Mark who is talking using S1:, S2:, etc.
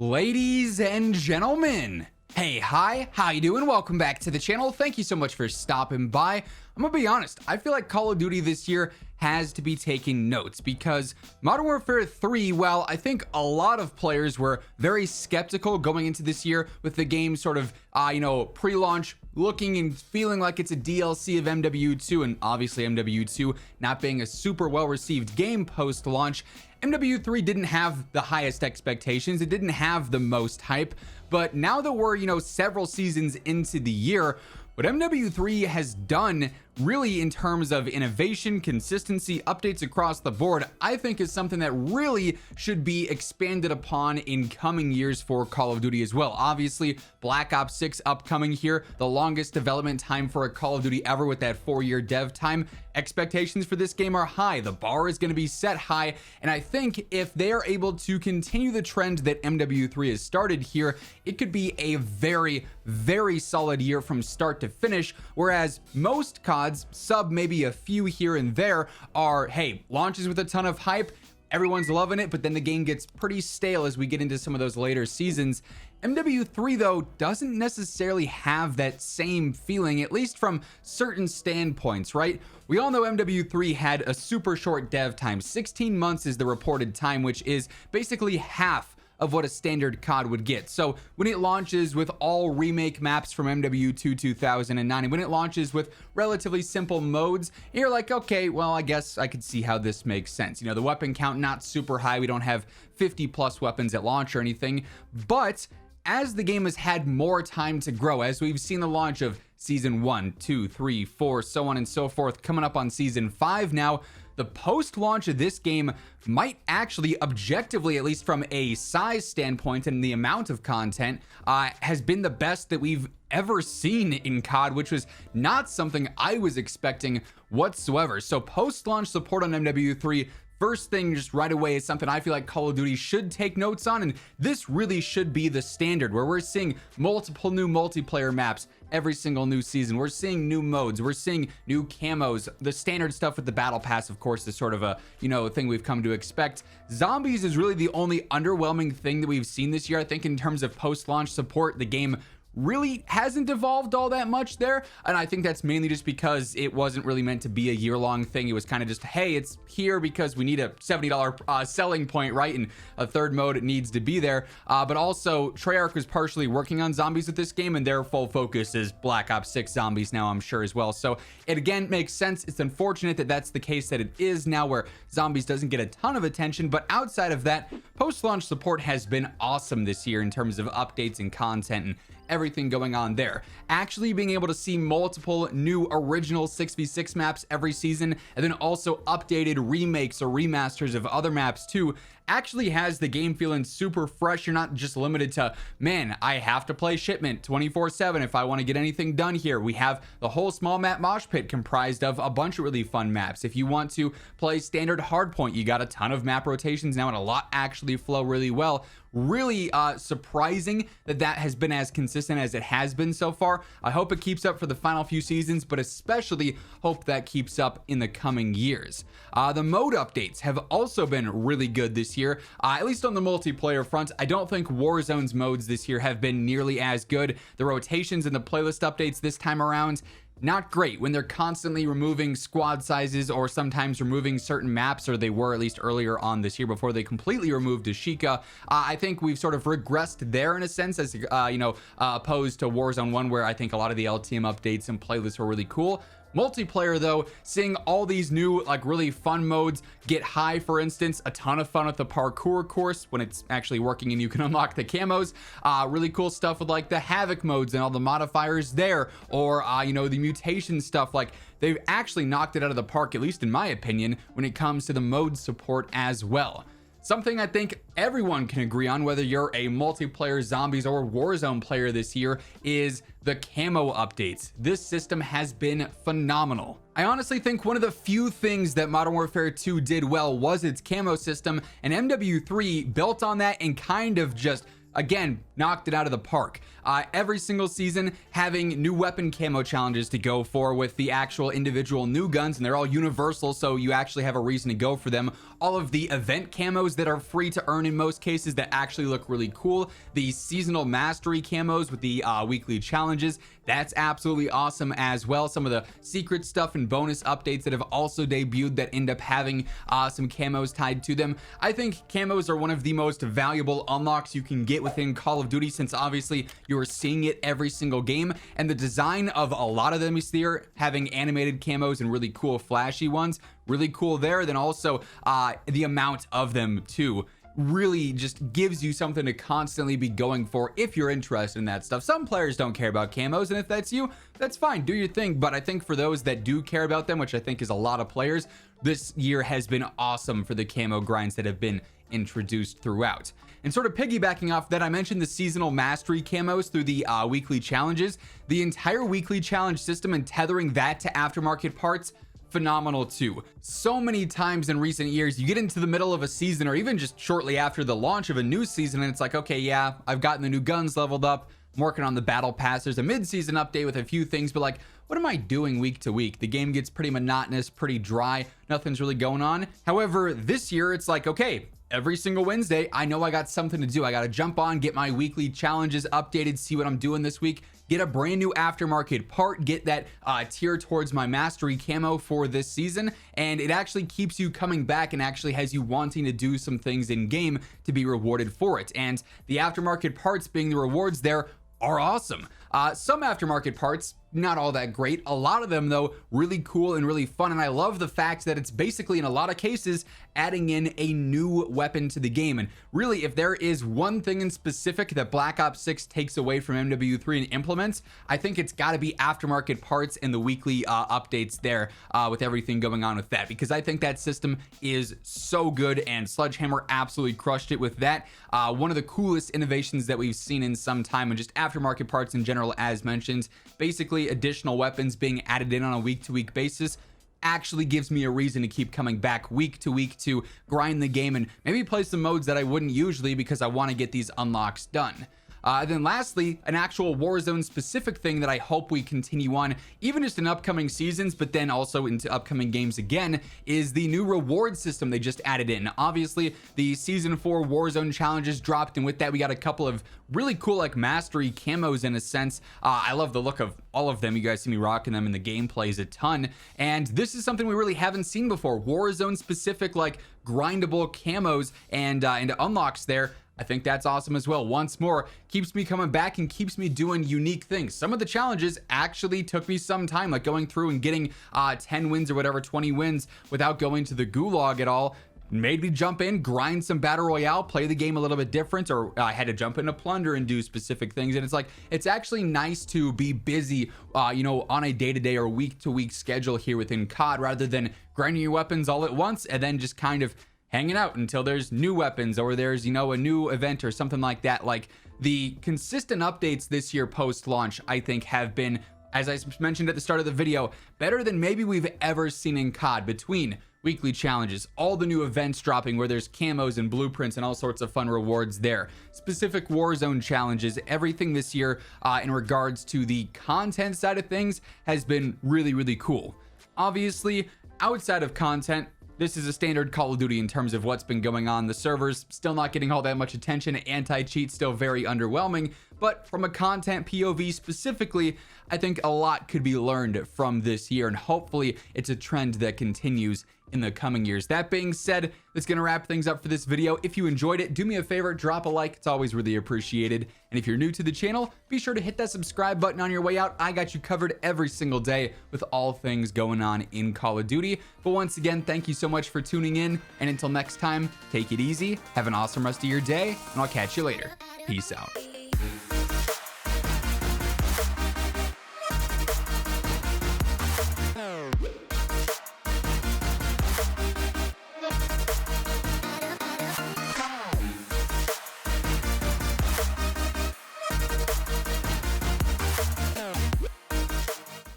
S1: Ladies and gentlemen, hey, hi, how you doing? Welcome back to the channel. Thank you so much for stopping by. I'm gonna be honest, I feel like Call of Duty this year has to be taking notes because Modern Warfare 3, well, I think a lot of players were very skeptical going into this year with the game sort of, pre-launch looking and feeling like it's a DLC of MW2, and obviously MW2 not being a super well-received game post-launch. MW3 didn't have the highest expectations. It didn't have the most hype, but now that we're, several seasons into the year, what MW3 has done really in terms of innovation, consistency, updates across the board, I think is something that really should be expanded upon in coming years for Call of Duty as well. Obviously, Black Ops 6 upcoming here, the longest development time for a Call of Duty ever with that 4-year dev time. Expectations for this game are high. The bar is going to be set high, and I think if they are able to continue the trend that MW3 has started here, it could be a very, very solid year from start to finish, whereas most CODs, sub maybe a few here and there, are, hey, launches with a ton of hype, everyone's loving it, but then the game gets pretty stale as we get into some of those later seasons. MW3 though doesn't necessarily have that same feeling, at least from certain standpoints, right? We all know MW3 had a super short dev time. 16 months is the reported time, which is basically half of what a standard COD would get. So when it launches with all remake maps from MW2 2009, and when it launches with relatively simple modes, you're like, okay, well, I guess I could see how this makes sense. The weapon count not super high. We don't have 50 plus weapons at launch or anything, but as the game has had more time to grow, as we've seen the launch of season 1, 2, 3, 4, so on and so forth, coming up on season 5 now, the post-launch of this game might actually, objectively, at least from a size standpoint and the amount of content, has been the best that we've ever seen in COD, which was not something I was expecting whatsoever. So post-launch support on MW3, first thing just right away, is something I feel like Call of Duty should take notes on, and this really should be the standard where we're seeing multiple new multiplayer maps every single new season. We're seeing new modes, we're seeing new camos, the standard stuff with the battle pass, of course, is sort of a thing we've come to expect. Zombies is really the only underwhelming thing that we've seen this year. I think in terms of post-launch support, the game really hasn't evolved all that much there, and I think that's mainly just because it wasn't really meant to be a year-long thing. It was kind of just, hey, it's here because we need a $70 selling point, right? And a third mode, it needs to be there, but also Treyarch was partially working on zombies with this game, and their full focus is Black Ops 6 zombies now, I'm sure, as well. So it again makes sense. It's unfortunate that that's the case that it is now, where zombies doesn't get a ton of attention, but outside of that, post-launch support has been awesome this year in terms of updates and content and everything going on there. Actually being able to see multiple new original 6v6 maps every season, and then also updated remakes or remasters of other maps too, actually has the game feeling super fresh. You're not just limited to, man, I have to play Shipment 24/7 if I want to get anything done here. We have the whole small map mosh pit comprised of a bunch of really fun maps. If you want to play standard hardpoint, you got a ton of map rotations now, and a lot actually flow really well. Really surprising that that has been as consistent as it has been so far. I hope it keeps up for the final few seasons, but especially hope that keeps up in the coming years. The mode updates have also been really good this year, at least on the multiplayer front. I don't think Warzone's modes this year have been nearly as good. The rotations and the playlist updates this time around, not great when they're constantly removing squad sizes or sometimes removing certain maps, or they were at least earlier on this year before they completely removed Ashika. I think we've sort of regressed there in a sense, as opposed to Warzone 1, where I think a lot of the LTM updates and playlists were really cool. Multiplayer though, seeing all these new really fun modes, Get High for instance, a ton of fun with the parkour course when it's actually working and you can unlock the camos, really cool stuff with the Havoc modes and all the modifiers there, or the mutation stuff. They've actually knocked it out of the park, at least in my opinion, when it comes to the mode support as well. Something I think everyone can agree on, whether you're a multiplayer zombies or Warzone player this year, is the camo updates. This system has been phenomenal. I honestly think one of the few things that Modern Warfare 2 did well was its camo system, and MW3 built on that and kind of just again, knocked it out of the park. Every single season having new weapon camo challenges to go for with the actual individual new guns, and they're all universal, so you actually have a reason to go for them. All of the event camos that are free to earn in most cases that actually look really cool. The seasonal mastery camos with the weekly challenges, that's absolutely awesome as well. Some of the secret stuff and bonus updates that have also debuted that end up having some camos tied to them. I think camos are one of the most valuable unlocks you can get within Call of Duty, since obviously you're seeing it every single game, and the design of a lot of them is there, having animated camos and really cool flashy ones, really cool there. Then also the amount of them too really just gives you something to constantly be going for if you're interested in that stuff. Some players don't care about camos, and if that's you, that's fine, do your thing. But I think for those that do care about them, which I think is a lot of players, this year has been awesome for the camo grinds that have been introduced throughout. And sort of piggybacking off that, I mentioned the seasonal mastery camos through the weekly challenges. The entire weekly challenge system and tethering that to aftermarket parts, phenomenal too. So many times in recent years you get into the middle of a season, or even just shortly after the launch of a new season, and it's like, okay, yeah, I've gotten the new guns leveled up, I'm working on the battle pass, there's a mid-season update with a few things, but like, what am I doing week to week? The game gets pretty monotonous, pretty dry, nothing's really going on. However, this year it's like, okay, every single Wednesday, I know I got something to do. I got to jump on, get my weekly challenges updated, see what I'm doing this week, get a brand new aftermarket part, get that tier towards my mastery camo for this season. And it actually keeps you coming back and actually has you wanting to do some things in game to be rewarded for it. And the aftermarket parts being the rewards there are awesome. Some aftermarket parts, not all that great. A lot of them though, really cool and really fun. And I love the fact that it's basically in a lot of cases adding in a new weapon to the game. And really, if there is one thing in specific that Black Ops 6 takes away from MW3 and implements, I think it's got to be aftermarket parts and the weekly updates there with everything going on with that, because I think that system is so good, and Sledgehammer absolutely crushed it with that. One of the coolest innovations that we've seen in some time, and just aftermarket parts in general, as mentioned. Basically, additional weapons being added in on a week-to-week basis actually gives me a reason to keep coming back week to week to grind the game and maybe play some modes that I wouldn't usually, because I want to get these unlocks done. Then lastly, an actual Warzone specific thing that I hope we continue on, even just in upcoming seasons, but then also into upcoming games again, is the new reward system they just added in. Obviously, the Season 4 Warzone challenges dropped, and with that, we got a couple of really cool, like, mastery camos in a sense. I love the look of all of them. You guys see me rocking them in the gameplays a ton, and this is something we really haven't seen before. Warzone specific, like, grindable camos and unlocks there. I think that's awesome as well. Once more, keeps me coming back and keeps me doing unique things. Some of the challenges actually took me some time, like going through and getting 10 wins or whatever, 20 wins without going to the gulag at all. Made me jump in, grind some battle royale, play the game a little bit different, or I had to jump into plunder and do specific things. And it's like, it's actually nice to be busy, you know, on a day-to-day or week-to-week schedule here within COD, rather than grinding your weapons all at once and then just kind of hanging out until there's new weapons or there's, you know, a new event or something like that. Like, the consistent updates this year post-launch, I think, have been, as I mentioned at the start of the video, better than maybe we've ever seen in COD, between weekly challenges, all the new events dropping where there's camos and blueprints and all sorts of fun rewards there, specific Warzone challenges. Everything this year in regards to the content side of things has been really, really cool. Obviously, outside of content, this is a standard Call of Duty in terms of what's been going on. The servers still not getting all that much attention. Anti-cheat still very underwhelming. But from a content POV specifically, I think a lot could be learned from this year, and hopefully it's a trend that continues in the coming years. That being said, that's gonna wrap things up for this video. If you enjoyed it, do me a favor, drop a like. It's always really appreciated. And if you're new to the channel, be sure to hit that subscribe button on your way out. I got you covered every single day with all things going on in Call of Duty. But once again, thank you so much for tuning in, and until next time, take it easy, have an awesome rest of your day, and I'll catch you later. Peace out.